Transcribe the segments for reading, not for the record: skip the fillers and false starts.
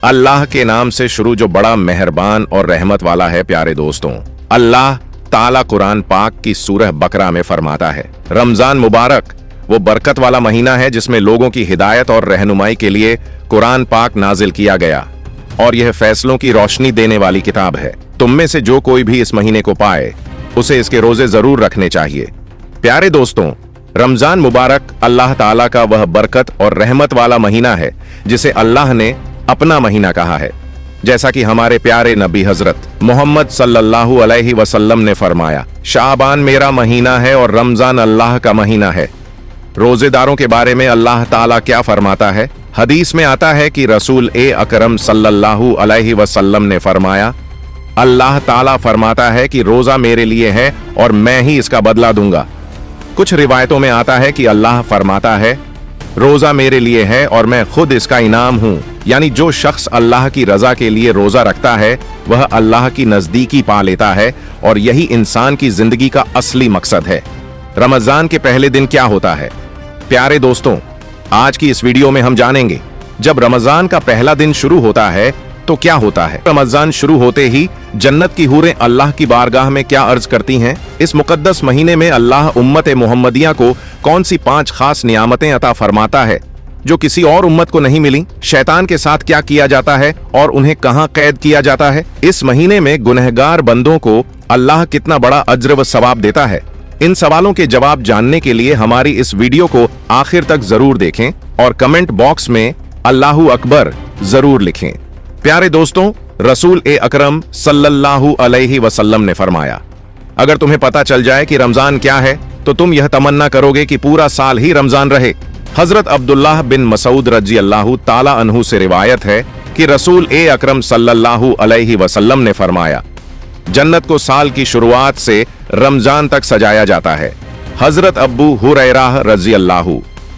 अल्लाह के नाम से शुरू जो बड़ा मेहरबान और रहमत वाला है। प्यारे दोस्तों, अल्लाह ताला कुरान पाक की सूरह बकरा में फरमाता है, रमजान मुबारक वो बरकत वाला महीना है जिसमें लोगों की हिदायत और रहनुमाई के लिए कुरान पाक नाजिल किया गया और यह फैसलों की रोशनी देने वाली किताब है। तुम में से जो कोई भी इस महीने को पाए उसे इसके रोजे जरूर रखने चाहिए। प्यारे दोस्तों, रमजान मुबारक अल्लाह ताला का वह बरकत और रहमत वाला महीना है जिसे अल्लाह ने अपना महीना कहा है। जैसा कि हमारे प्यारे नबी हजरत मोहम्मद सल्लल्लाहु अलैहि वसल्लम ने फरमाया, शाबान मेरा महीना है और रमजान अल्लाह का महीना है। रोजेदारों के बारे में अल्लाह ताला क्या फरमाता है? हदीस में आता है कि रसूल ए अकरम सल्लल्लाहु अलैहि वसल्लम ने फरमाया, अल्लाह ताला फरमाता है कि रोजा मेरे लिए है और मैं ही इसका बदला दूंगा। कुछ रिवायतों में आता है कि अल्लाह फरमाता है, रोजा मेरे लिए है और मैं खुद इसका इनाम हूं। यानी जो शख्स अल्लाह की रजा के लिए रोजा रखता है वह अल्लाह की नजदीकी पा लेता है और यही इंसान की जिंदगी का असली मकसद है। रमजान के पहले दिन क्या होता है? प्यारे दोस्तों, आज की इस वीडियो में हम जानेंगे जब रमजान का पहला दिन शुरू होता है तो क्या होता है। रमजान शुरू होते ही जन्नत की हूरें अल्लाह की बारगाह में क्या अर्ज करती हैं? इस मुकद्दस महीने में अल्लाह उम्मत मोहम्मदिया को कौन सी 5 खास नियामतें अता फरमाता है जो किसी और उम्मत को नहीं मिली? शैतान के साथ क्या किया जाता है और उन्हें कहां कैद किया जाता है? इस महीने में गुनहगार बंदों को अल्लाह कितना बड़ा अज्र व सवाब देता है? इन सवालों के जवाब जानने के लिए हमारी इस वीडियो को आखिर तक जरूर देखें और कमेंट बॉक्स में अल्लाहू अकबर जरूर लिखें। प्यारे दोस्तों, रसूल ए अकरम सल्लल्लाहु अलैहि वसल्लम ने फरमाया, अगर तुम्हें पता चल जाए कि रमजान क्या है तो तुम यह तमन्ना करोगे कि पूरा साल ही रमजान रहे। हजरत अब्दुल्लाह बिन मसूद रजी अल्लाह ताला अन्हु से रिवायत है कि रसूल ए अकरम सल्लल्लाहु अलैहि वसल्लम ने फरमाया, जन्नत को साल की शुरुआत से रमजान तक सजाया जाता है। हजरत अब्बू हुरैरा रजी अल्लाह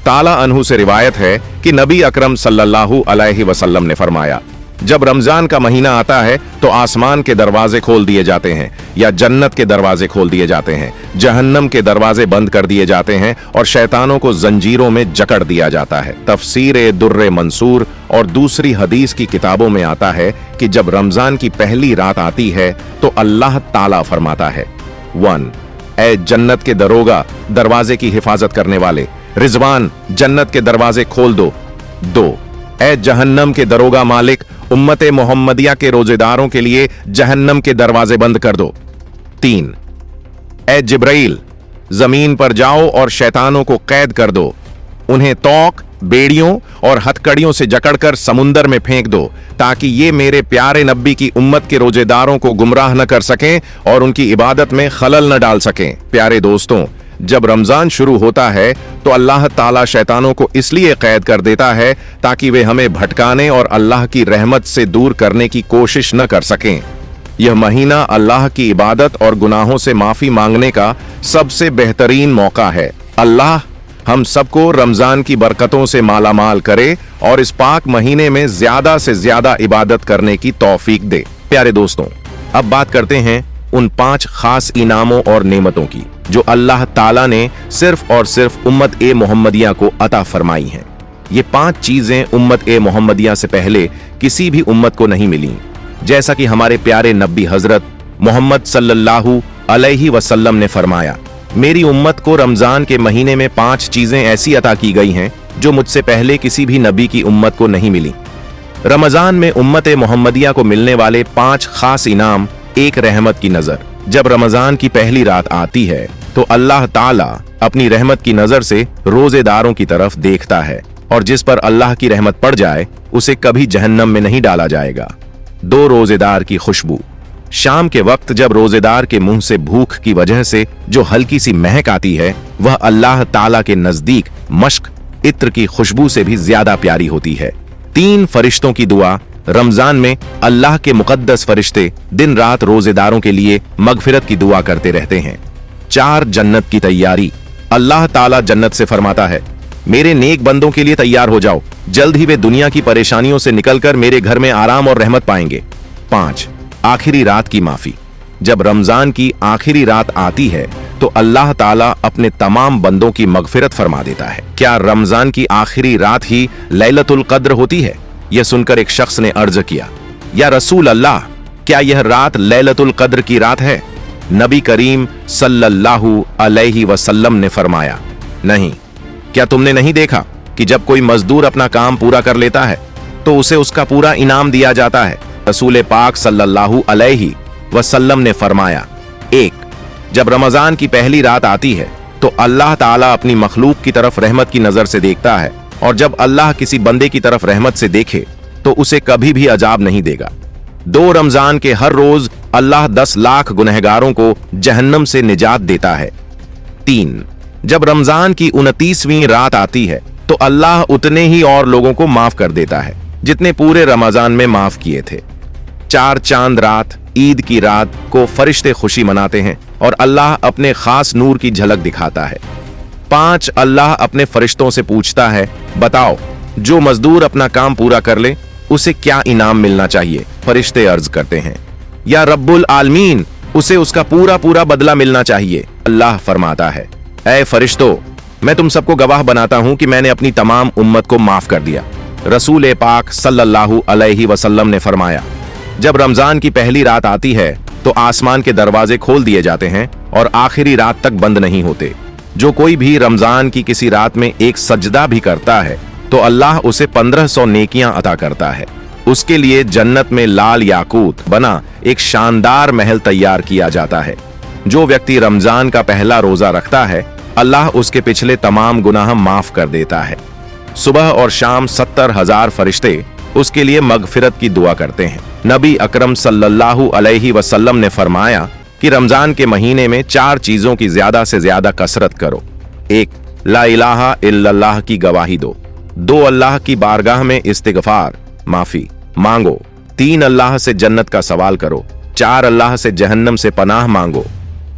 ताला अन्हु से रिवायत है कि नबी अकरम सल्लल्लाहु अलैहि वसल्लम ने फरमाया, जब रमजान का महीना आता है तो आसमान के दरवाजे खोल दिए जाते हैं या जन्नत के दरवाजे खोल दिए जाते हैं, जहन्नम के दरवाजे बंद कर दिए जाते हैं और शैतानों को जंजीरों में जकड़ दिया जाता है। तफसीर दुर्रे मंसूर और दूसरी हदीस की किताबों में आता है कि जब रमजान की पहली रात आती है तो अल्लाह ताला फरमाता है, 1 ए जन्नत के दरोगा दरवाजे की हिफाजत करने वाले, रिजवान जन्नत के दरवाजे खोल दो। 2 ए जहन्नम के दरोगा मालिक, उम्मत मोहम्मदिया के रोजेदारों के लिए जहन्नम के दरवाजे बंद कर दो। 3 ए जिब्राइल, जमीन पर जाओ और शैतानों को कैद कर दो, उन्हें तौक, बेड़ियों और हथकड़ियों से जकड़कर समुंदर में फेंक दो ताकि ये मेरे प्यारे नबी की उम्मत के रोजेदारों को गुमराह न कर सकें और उनकी इबादत में खलल न डाल सकें। प्यारे दोस्तों, जब रमजान शुरू होता है तो अल्लाह ताला शैतानों को इसलिए कैद कर देता है ताकि वे हमें भटकाने और अल्लाह की रहमत से दूर करने की कोशिश न कर सकें। यह महीना अल्लाह की इबादत और गुनाहों से माफी मांगने का सबसे बेहतरीन मौका है। अल्लाह हम सबको रमजान की बरकतों से मालामाल करे और इस पाक महीने में ज्यादा से ज्यादा इबादत करने की तौफीक दे। प्यारे दोस्तों, अब बात करते हैं उन 5 खास इनामों और नेमतों की जो अल्लाह ताला ने सिर्फ और सिर्फ उम्मत ए मोहम्मदिया को अता फरमाई हैं। ये 5 चीजें उम्मत ए मोहम्मदिया से पहले किसी भी उम्मत को नहीं मिली। जैसा कि हमारे प्यारे नबी हजरत मोहम्मद सल्लल्लाहु अलैहि वसल्लम ने फरमाया, मेरी उम्मत को रमजान के महीने में 5 चीजें ऐसी अता की गई हैं जो मुझसे पहले किसी भी नबी की उम्मत को नहीं मिली। रमजान में उम्मत ए मोहम्मदिया को मिलने वाले 5 खास इनाम। एक रहमत की नजर। जब रमजान की पहली रात आती है तो अल्लाह ताला अपनी रहमत की नजर से रोजेदारों की तरफ देखता है और जिस पर अल्लाह की रहमत पड़ जाए उसे कभी जहन्नम में नहीं डाला जाएगा। 2 रोजेदार की खुशबू। शाम के वक्त जब रोजेदार के मुंह से भूख की वजह से जो हल्की सी महक आती है वह अल्लाह ताला के नजदीक मश्क इत्र की खुशबू से भी ज्यादा प्यारी होती है। 3 फरिश्तों की दुआ। रमजान में अल्लाह के मुकद्दस फरिश्ते दिन रात रोजेदारों के लिए मगफिरत की दुआ करते रहते हैं। 4 जन्नत की तैयारी। अल्लाह ताला जन्नत से फरमाता है, मेरे नेक बंदों के लिए तैयार हो जाओ, जल्द ही वे दुनिया की परेशानियों से निकलकर मेरे घर में आराम और रहमत पाएंगे। 5 आखिरी रात की माफी। जब रमजान की आखिरी रात आती है तो अल्लाह ताला अपने तमाम बंदों की मगफिरत फरमा देता है। क्या रमजान की आखिरी रात ही लैलतुल कद्र होती है? यह सुनकर एक शख्स ने अर्ज किया, या रसूल अल्लाह, क्या यह रात लैलतुल कद्र की रात है? नबी करीम सल्लल्लाहु अलैहि वसल्लम ने फरमाया, नहीं। क्या तुमने नहीं देखा कि जब कोई मजदूर अपना काम पूरा कर लेता है तो उसे उसका पूरा इनाम दिया जाता है? रसूल पाक सल्लल्लाहु अलैहि वसल्लम ने फरमाया, एक, जब रमजान की पहली रात आती है तो अल्लाह ताला अपनी मखलूक की तरफ रहमत की नजर से देखता है, और जब अल्लाह किसी बंदे की तरफ रहमत से देखे तो उसे कभी भी अजाब नहीं देगा। 2 रमजान के हर रोज अल्लाह 10 लाख गुनहगारों को जहन्नम से निजात देता है। 3, जब रमजान की 29वीं रात आती है तो अल्लाह उतने ही और लोगों को माफ कर देता है जितने पूरे रमजान में माफ किए थे। 4 चांद रात, ईद की रात को फरिश्ते खुशी मनाते हैं और अल्लाह अपने खास नूर की झलक दिखाता है। 5, अल्लाह अपने फरिश्तों से पूछता है, बताओ जो मजदूर अपना काम पूरा कर ले उसे क्या इनाम मिलना चाहिए? फरिश्ते अर्ज करते हैं, या रब्बुल आलमीन, उसे उसका पूरा पूरा बदला मिलना चाहिए। अल्लाह फरमाता है, ऐ फरिश्तों, मैं तुम सबको गवाह बनाता हूं कि मैंने अपनी तमाम उम्मत को माफ कर दिया। रसूल पाक सल्लल्लाहु अलैहि वसल्लम ने फरमाया, जब रमजान की पहली रात आती है तो आसमान के दरवाजे खोल दिए जाते हैं और आखिरी रात तक बंद नहीं होते। जो कोई भी रमजान की किसी रात में एक सजदा भी करता है तो अल्लाह उसे 1500 नेकियां अता करता है। उसके लिए जन्नत में लाल याकूत बना एक शानदार महल तैयार किया जाता है। जो व्यक्ति रमजान का पहला रोजा रखता है, अल्लाह उसके पिछले तमाम गुनाह माफ कर देता है। सुबह और शाम 70,000 फरिश्ते उसके लिए मगफिरत की दुआ करते हैं। नबी अकरम सल्लल्लाहु अलैहि वसल्लम ने फरमाया कि रमजान के महीने में 4 चीजों की ज्यादा से ज्यादा कसरत करो। 1, ला इलाहा इल्लल्लाह की गवाही दो। 2, अल्लाह की बारगाह में इस्तिगफार माफी मांगो। 3, अल्लाह से जन्नत का सवाल करो। 4, अल्लाह से जहन्नम से पनाह मांगो।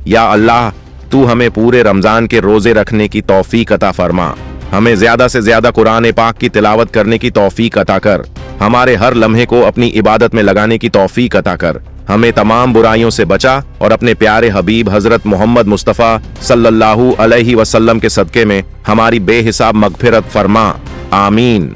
या अल्लाह, तू हमें पूरे रमजान के रोजे रखने की तौफीक अता फरमा। हमें ज्यादा से ज्यादा कुरान पाक की तिलावत करने की तौफीक अता कर। हमारे हर लम्हे को अपनी इबादत में लगाने की तौफीक अता कर। हमें तमाम बुराइयों से बचा और अपने प्यारे हबीब हजरत मोहम्मद मुस्तफ़ा सल्लल्लाहु अलैहि वसल्लम के सदके में हमारी बेहिसाब मगफिरत फरमा। आमीन।